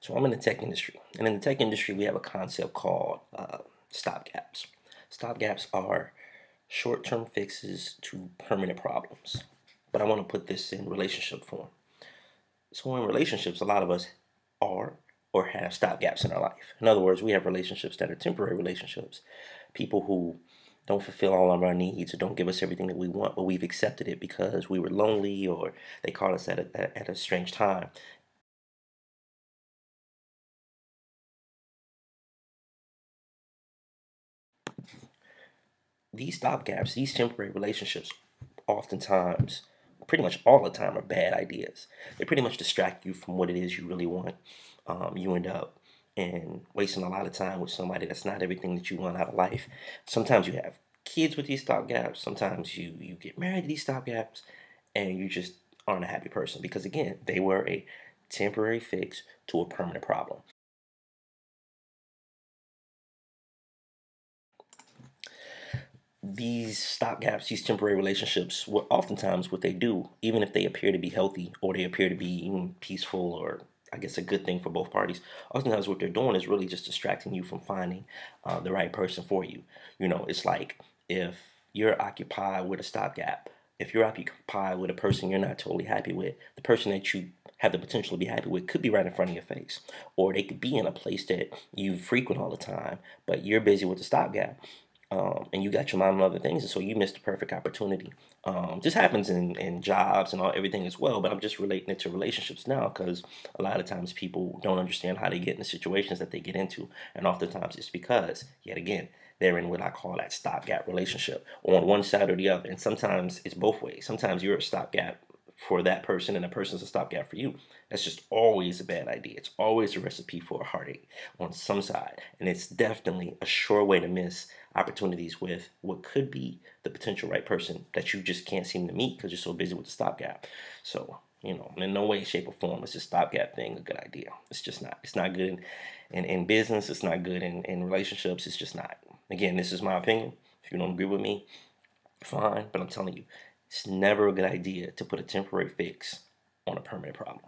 So I'm in the tech industry, and in the tech industry, we have a concept called stopgaps. Stopgaps are short-term fixes to permanent problems. But I want to put this in relationship form. So in relationships, a lot of us are or have stopgaps in our life. In other words, we have relationships that are temporary relationships. People who don't fulfill all of our needs or don't give us everything that we want, but we've accepted it because we were lonely or they caught us at a strange time. These stopgaps, these temporary relationships, oftentimes, pretty much all the time, are bad ideas. They pretty much distract you from what it is you really want. You end up and wasting a lot of time with somebody that's not everything that you want out of life. Sometimes you have kids with these stopgaps. Sometimes you get married to these stopgaps, and you just aren't a happy person because again, they were a temporary fix to a permanent problem. These stopgaps, these temporary relationships, what oftentimes what they do, even if they appear to be healthy or they appear to be even peaceful or I guess a good thing for both parties, oftentimes what they're doing is really just distracting you from finding the right person for you. It's like if you're occupied with a stopgap, if you're occupied with a person you're not totally happy with, the person that you have the potential to be happy with could be right in front of your face, or they could be in a place that you frequent all the time, but you're busy with the stopgap and you got your mind on other things, and so you missed the perfect opportunity. This happens in jobs and all everything as well, but I'm just relating it to relationships now because a lot of times people don't understand how they get in the situations that they get into, and oftentimes it's because, yet again, they're in what I call that stopgap relationship on one side or the other, and sometimes it's both ways. Sometimes you're a stopgap for that person and the person's a stopgap for you. That's just always a bad idea. It's always a recipe for a heartache on some side. And it's definitely a sure way to miss opportunities with what could be the potential right person that you just can't seem to meet because you're so busy with the stopgap. So, in no way, shape, or form is this stopgap thing a good idea. It's just not. It's not good in business. It's not good in relationships. It's just not. Again, this is my opinion. If you don't agree with me, fine. But I'm telling you, it's never a good idea to put a temporary fix on a permanent problem.